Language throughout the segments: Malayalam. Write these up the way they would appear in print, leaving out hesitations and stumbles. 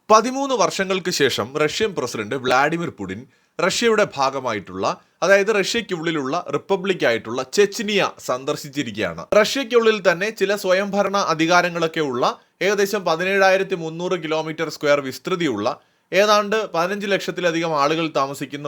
13 വർഷങ്ങൾക്ക് ശേഷം റഷ്യൻ പ്രസിഡന്റ് വ്ളാഡിമിർ പുടിൻ റഷ്യയുടെ ഭാഗമായിട്ടുള്ള അതായത് റഷ്യയ്ക്കുള്ളിലുള്ള റിപ്പബ്ലിക് ആയിട്ടുള്ള ചെച്നിയ സന്ദർശിച്ചിരിക്കുകയാണ്. റഷ്യയ്ക്കുള്ളിൽ തന്നെ ചില സ്വയംഭരണ അധികാരങ്ങളൊക്കെ ഉള്ള ഏകദേശം 17,300 കിലോമീറ്റർ സ്ക്വയർ വിസ്തൃതിയുള്ള ഏതാണ്ട് 15 ലക്ഷത്തിലധികം ആളുകൾ താമസിക്കുന്ന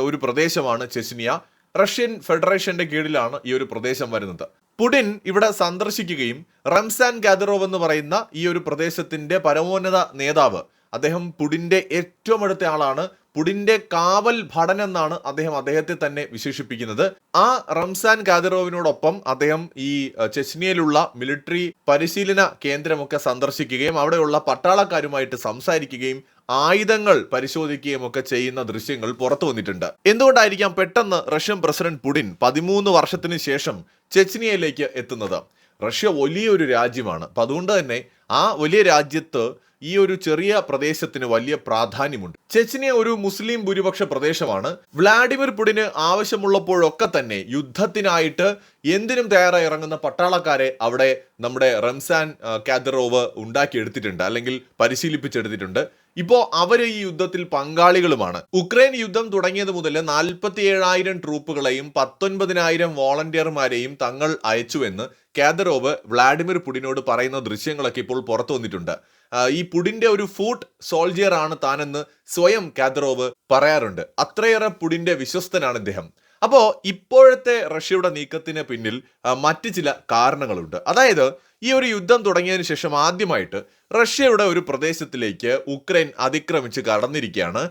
ഒരു പ്രദേശമാണ് ചെച്നിയ. റഷ്യൻ ഫെഡറേഷന്റെ കീഴിലാണ് ഈ ഒരു പ്രദേശം വരുന്നത്. പുടിൻ ഇവിടെ സന്ദർശിക്കുകയും റംസാൻ കാദിറോവ് എന്ന് പറയുന്ന ഈ ഒരു പ്രദേശത്തിന്റെ പരമോന്നത നേതാവ്, അദ്ദേഹം പുടിന്റെ ഏറ്റവും അടുത്ത ആളാണ്. പുടിന്റെ കാവൽ ഭടൻ എന്നാണ് അദ്ദേഹത്തെ തന്നെ വിശേഷിപ്പിക്കുന്നത്. ആ റംസാൻ കാദിറോവിനോടൊപ്പം അദ്ദേഹം ഈ ചെച്നിയയിലുള്ള മിലിറ്ററി പരിശീലന കേന്ദ്രമൊക്കെ സന്ദർശിക്കുകയും അവിടെയുള്ള പട്ടാളക്കാരുമായിട്ട് സംസാരിക്കുകയും ആയുധങ്ങൾ പരിശോധിക്കുകയും ഒക്കെ ചെയ്യുന്ന ദൃശ്യങ്ങൾ പുറത്തു വന്നിട്ടുണ്ട്. എന്തുകൊണ്ടായിരിക്കാം പെട്ടെന്ന് റഷ്യൻ പ്രസിഡന്റ് പുടിൻ 13 വർഷത്തിന് ശേഷം ചെച്നിയയിലേക്ക് എത്തുന്നത്? റഷ്യ വലിയൊരു രാജ്യമാണ്. അപ്പം അതുകൊണ്ട് തന്നെ ആ വലിയ രാജ്യത്ത് ഈ ഒരു ചെറിയ പ്രദേശത്തിന് വലിയ പ്രാധാന്യമുണ്ട്. ചെച്നിയ ഒരു മുസ്ലിം ഭൂരിപക്ഷ പ്രദേശമാണ്. വ്ളാഡിമിർ പുടിന് ആവശ്യമുള്ളപ്പോഴൊക്കെ തന്നെ യുദ്ധത്തിനായിട്ട് എന്തിനും തയ്യാറായി ഇറങ്ങുന്ന പട്ടാളക്കാരെ അവിടെ നമ്മുടെ റംസാൻ കാദിറോവ് ഉണ്ടാക്കിയെടുത്തിട്ടുണ്ട്, അല്ലെങ്കിൽ പരിശീലിപ്പിച്ചെടുത്തിട്ടുണ്ട്. ഇപ്പോ അവര് ഈ യുദ്ധത്തിൽ പങ്കാളികളുമാണ്. ഉക്രൈൻ യുദ്ധം തുടങ്ങിയത് മുതൽ 47,000 ട്രൂപ്പുകളെയും 19,000 വോളണ്ടിയർമാരെയും തങ്ങൾ അയച്ചുവെന്ന് കാദിറോവ് വ്ളാഡിമിർ പുടിനോട് പറയുന്ന ദൃശ്യങ്ങളൊക്കെ ഇപ്പോൾ പുറത്തു വന്നിട്ടുണ്ട്. ഈ പുടിന്റെ ഒരു ഫൂട്ട് സോൾജിയർ ആണ് താനെന്ന് സ്വയം കാദിറോവ് പറയാറുണ്ട്. അത്രയേറെ പുടിന്റെ വിശ്വസ്തനാണ് ഇദ്ദേഹം. അപ്പോൾ ഇപ്പോഴത്തെ റഷ്യയുടെ നീക്കത്തിന് പിന്നിൽ മറ്റ് ചില കാരണങ്ങളുണ്ട്. അതായത് ഈ ഒരു യുദ്ധം തുടങ്ങിയതിനു ശേഷം ആദ്യമായിട്ട് റഷ്യയുടെ ഒരു പ്രദേശത്തിലേക്ക് ഉക്രൈൻ അതിക്രമിച്ച് കടന്നിരിക്കുകയാണ്.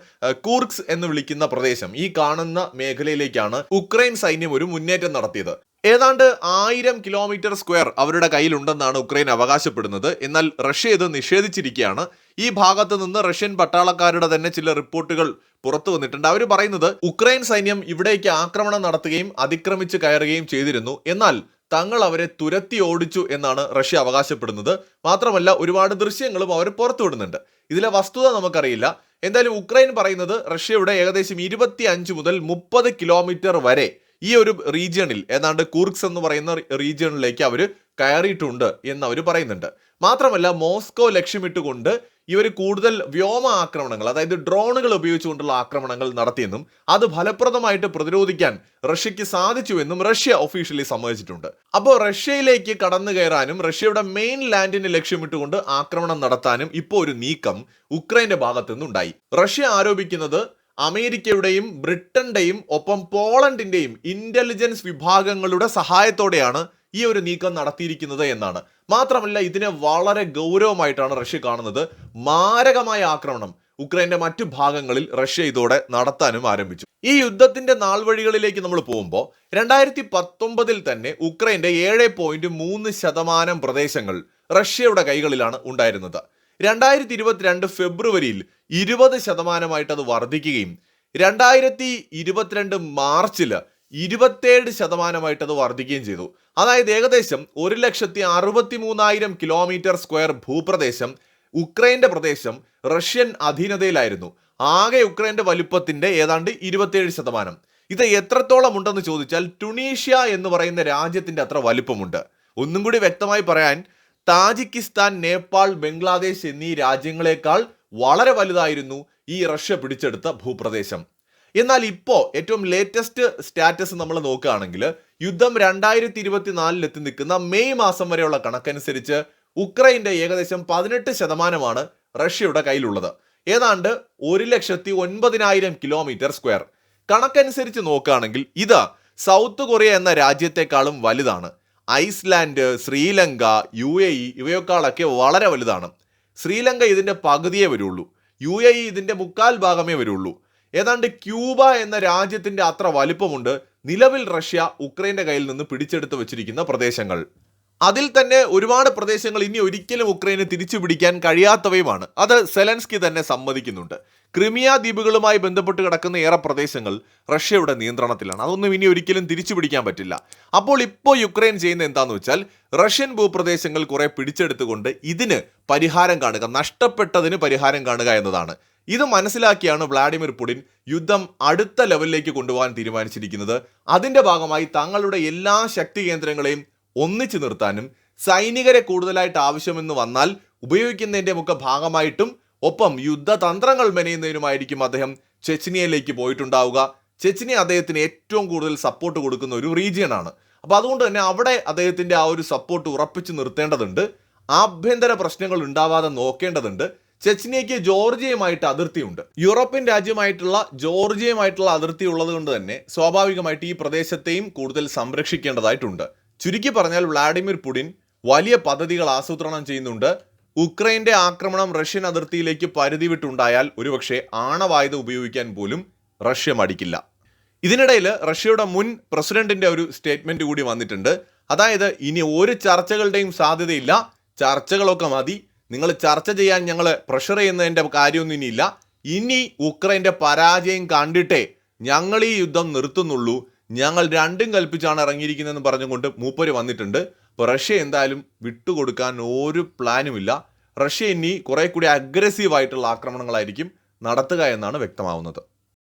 കൂർക്സ് എന്ന് വിളിക്കുന്ന പ്രദേശം, ഈ കാണുന്ന മേഖലയിലേക്കാണ് ഉക്രൈൻ സൈന്യം ഒരു മുന്നേറ്റം നടത്തിയത്. ഏതാണ്ട് 1000 കിലോമീറ്റർ സ്ക്വയർ അവരുടെ കയ്യിലുണ്ടെന്നാണ് ഉക്രൈൻ അവകാശപ്പെടുന്നത്. എന്നാൽ റഷ്യ ഇത് നിഷേധിച്ചിരിക്കുകയാണ്. ഈ ഭാഗത്ത് നിന്ന് റഷ്യൻ പട്ടാളക്കാരുടെ തന്നെ ചില റിപ്പോർട്ടുകൾ പുറത്തു വന്നിട്ടുണ്ട്. അവർ പറയുന്നത് ഉക്രൈൻ സൈന്യം ഇവിടേക്ക് ആക്രമണം നടത്തുകയും അതിക്രമിച്ച് കയറുകയും ചെയ്തിരുന്നു, എന്നാൽ തങ്ങൾ അവരെ തുരത്തി ഓടിച്ചു എന്നാണ് റഷ്യ അവകാശപ്പെടുന്നത്. മാത്രമല്ല ഒരുപാട് ദൃശ്യങ്ങളും അവർ പുറത്തുവിടുന്നുണ്ട്. ഇതിലെ വസ്തുത നമുക്കറിയില്ല. എന്തായാലും ഉക്രൈൻ പറയുന്നത് റഷ്യയുടെ ഏകദേശം 25 മുതൽ 30 കിലോമീറ്റർ വരെ ഈ ഒരു റീജിയണിൽ, ഏതാണ്ട് കൂർക്സ് എന്ന് പറയുന്ന റീജിയണിലേക്ക് അവർ കയറിയിട്ടുണ്ട് എന്ന് അവർ പറയുന്നുണ്ട്. മാത്രമല്ല മോസ്കോ ലക്ഷ്യമിട്ടുകൊണ്ട് ഇവർ കൂടുതൽ വ്യോമ ആക്രമണങ്ങൾ, അതായത് ഡ്രോണുകൾ ഉപയോഗിച്ചുകൊണ്ടുള്ള ആക്രമണങ്ങൾ നടത്തിയെന്നും അത് ഫലപ്രദമായിട്ട് പ്രതിരോധിക്കാൻ റഷ്യക്ക് സാധിച്ചുവെന്നും റഷ്യ ഒഫീഷ്യലി സമ്മതിച്ചിട്ടുണ്ട്. അപ്പോൾ റഷ്യയിലേക്ക് കടന്നു കയറാനും റഷ്യയുടെ മെയിൻ ലാൻഡിനെ ലക്ഷ്യമിട്ടുകൊണ്ട് ആക്രമണം നടത്താനും ഇപ്പോൾ ഒരു നീക്കം ഉക്രൈന്റെ ഭാഗത്തു നിന്നുണ്ടായി. റഷ്യ ആരോപിക്കുന്നത് അമേരിക്കയുടെയും ബ്രിട്ടന്റെയും ഒപ്പം പോളണ്ടിന്റെയും ഇന്റലിജൻസ് വിഭാഗങ്ങളുടെ സഹായത്തോടെയാണ് ഈ ഒരു നീക്കം നടത്തിയിരിക്കുന്നത് എന്നാണ്. മാത്രമല്ല ഇതിനെ വളരെ ഗൗരവമായിട്ടാണ് റഷ്യ കാണുന്നത്. മാരകമായ ആക്രമണം ഉക്രൈന്റെ മറ്റു ഭാഗങ്ങളിൽ റഷ്യ ഇതോടെ നടത്താനും ആരംഭിച്ചു. ഈ യുദ്ധത്തിന്റെ നാൾവഴികളിലേക്ക് നമ്മൾ പോകുമ്പോൾ 2019 തന്നെ ഉക്രൈന്റെ 7.3% പ്രദേശങ്ങൾ റഷ്യയുടെ കൈകളിലാണ് ഉണ്ടായിരുന്നത്. 2022 ഫെബ്രുവരിയിൽ 20% അത് വർദ്ധിക്കുകയും 2022 മാർച്ചിൽ 27% അത് വർദ്ധിക്കുകയും ചെയ്തു. അതായത് ഏകദേശം 1,63,000 കിലോമീറ്റർ സ്ക്വയർ ഭൂപ്രദേശം, ഉക്രൈന്റെ പ്രദേശം റഷ്യൻ അധീനതയിലായിരുന്നു. ആകെ ഉക്രൈന്റെ വലുപ്പത്തിന്റെ ഏതാണ്ട് 27%. ഇത് എത്രത്തോളം ഉണ്ടെന്ന് ചോദിച്ചാൽ ടുണീഷ്യ എന്ന് പറയുന്ന രാജ്യത്തിന്റെ അത്ര വലുപ്പമുണ്ട്. ഒന്നും കൂടി വ്യക്തമായി പറയാൻ, താജിക്കിസ്ഥാൻ, നേപ്പാൾ, ബംഗ്ലാദേശ് എന്നീ രാജ്യങ്ങളെക്കാൾ വളരെ വലുതായിരുന്നു ഈ റഷ്യ പിടിച്ചെടുത്ത ഭൂപ്രദേശം. എന്നാൽ ഇപ്പോൾ ഏറ്റവും ലേറ്റസ്റ്റ് സ്റ്റാറ്റസ് നമ്മൾ നോക്കുകയാണെങ്കിൽ യുദ്ധം 2024 എത്തി നിൽക്കുന്ന മെയ് മാസം വരെയുള്ള കണക്കനുസരിച്ച് ഉക്രൈന്റെ ഏകദേശം 18% റഷ്യയുടെ കയ്യിലുള്ളത്. ഏതാണ്ട് 1,09,000 കിലോമീറ്റർ സ്ക്വയർ. കണക്കനുസരിച്ച് നോക്കുകയാണെങ്കിൽ ഇത് സൗത്ത് കൊറിയ എന്ന രാജ്യത്തെക്കാളും വലുതാണ്. ഐസ്ലാൻഡ്, ശ്രീലങ്ക, UAE ഇവയെക്കാളൊക്കെ വളരെ വലുതാണ്. ശ്രീലങ്ക ഇതിന്റെ പകുതിയേ വരുള്ളൂ. UAE ഇതിന്റെ 1/4 ഭാഗമേ വരുള്ളൂ. ഏതാണ്ട് ക്യൂബ എന്ന രാജ്യത്തിന്റെ അത്ര വലിപ്പമുണ്ട് നിലവിൽ റഷ്യ ഉക്രൈന്റെ കയ്യിൽ നിന്ന് പിടിച്ചെടുത്ത് വെച്ചിരിക്കുന്ന പ്രദേശങ്ങൾ. അതിൽ തന്നെ ഒരുപാട് പ്രദേശങ്ങൾ ഇനി ഒരിക്കലും ഉക്രൈന് തിരിച്ചു പിടിക്കാൻ കഴിയാത്തവയുമാണ്. അത് സെലൻസ്കി തന്നെ സമ്മതിക്കുന്നുണ്ട്. ക്രിമിയ ദ്വീപുകളുമായി ബന്ധപ്പെട്ട് കിടക്കുന്ന ഏറെ പ്രദേശങ്ങൾ റഷ്യയുടെ നിയന്ത്രണത്തിലാണ്. അതൊന്നും ഇനി ഒരിക്കലും തിരിച്ചു പിടിക്കാൻ പറ്റില്ല. അപ്പോൾ ഇപ്പോൾ യുക്രൈൻ ചെയ്യുന്ന എന്താണെന്ന് വെച്ചാൽ റഷ്യൻ ഭൂപ്രദേശങ്ങൾ കുറെ പിടിച്ചെടുത്തുകൊണ്ട് ഇതിന് പരിഹാരം കാണുക, നഷ്ടപ്പെട്ടതിന് പരിഹാരം കാണുക എന്നതാണ്. ഇത് മനസ്സിലാക്കിയാണ് വ്ളാഡിമിർ പുടിൻ യുദ്ധം അടുത്ത ലെവലിലേക്ക് കൊണ്ടുപോകാൻ തീരുമാനിച്ചിരിക്കുന്നത്. അതിന്റെ ഭാഗമായി തങ്ങളുടെ എല്ലാ ശക്തി കേന്ദ്രങ്ങളെയും ഒന്നിച്ചു നിർത്താനും സൈനികരെ കൂടുതലായിട്ട് ആവശ്യമെന്ന് വന്നാൽ ഉപയോഗിക്കുന്നതിൻ്റെ ഒക്കെ ഭാഗമായിട്ടും ഒപ്പം യുദ്ധതന്ത്രങ്ങൾ മെനയുന്നതിനുമായിരിക്കും അദ്ദേഹം ചെച്നിയയിലേക്ക് പോയിട്ടുണ്ടാവുക. ചെച്നിയ അദ്ദേഹത്തിന് ഏറ്റവും കൂടുതൽ സപ്പോർട്ട് കൊടുക്കുന്ന ഒരു റീജിയനാണ്. അപ്പോൾ അതുകൊണ്ട് തന്നെ അവിടെ അദ്ദേഹത്തിൻ്റെ ആ ഒരു സപ്പോർട്ട് ഉറപ്പിച്ച് നിർത്തേണ്ടതുണ്ട്. ആഭ്യന്തര പ്രശ്നങ്ങൾ ഉണ്ടാവാതെ നോക്കേണ്ടതുണ്ട്. ചെച്നിയയ്ക്ക് ജോർജിയയുമായിട്ട് അതിർത്തിയുണ്ട്. യൂറോപ്യൻ രാജ്യമായിട്ടുള്ള ജോർജിയയുമായിട്ടുള്ള അതിർത്തി ഉള്ളത് കൊണ്ട് തന്നെ സ്വാഭാവികമായിട്ട് ഈ പ്രദേശത്തെയും കൂടുതൽ സംരക്ഷിക്കേണ്ടതായിട്ടുണ്ട്. ചുരുക്കി പറഞ്ഞാൽ വ്ളാഡിമിർ പുടിൻ വലിയ പദ്ധതികൾ ആസൂത്രണം ചെയ്യുന്നുണ്ട്. ഉക്രൈൻ്റെ ആക്രമണം റഷ്യൻ അതിർത്തിയിലേക്ക് പരിധി വിട്ടുണ്ടായാൽ ഒരുപക്ഷെ ആണവായുധം ഉപയോഗിക്കാൻ പോലും റഷ്യ മടിക്കില്ല. ഇതിനിടയിൽ റഷ്യയുടെ മുൻ പ്രസിഡന്റിന്റെ ഒരു സ്റ്റേറ്റ്മെന്റ് കൂടി വന്നിട്ടുണ്ട്. അതായത് ഇനി ഒരു ചർച്ചകളുടെയും സാധ്യതയില്ല, ചർച്ചകളൊക്കെ മതി, നിങ്ങൾ ചർച്ച ചെയ്യാൻ ഞങ്ങൾ പ്രഷർ ചെയ്യുന്നതിൻ്റെ കാര്യമൊന്നും ഇനിയില്ല, ഇനി ഉക്രൈൻ്റെ പരാജയം കണ്ടിട്ടേ ഞങ്ങൾ ഈ യുദ്ധം നിർത്തുന്നുള്ളൂ, ഞങ്ങൾ രണ്ടും കൽപ്പിച്ചാണ് ഇറങ്ങിയിരിക്കുന്നതെന്ന് പറഞ്ഞുകൊണ്ട് മൂപ്പര് വന്നിട്ടുണ്ട്. അപ്പോൾ റഷ്യ എന്തായാലും വിട്ടുകൊടുക്കാൻ ഒരു പ്ലാനുമില്ല. റഷ്യ ഇനി കുറെ കൂടി അഗ്രസീവായിട്ടുള്ള ആക്രമണങ്ങളായിരിക്കും നടത്തുക എന്നാണ് വ്യക്തമാവുന്നത്.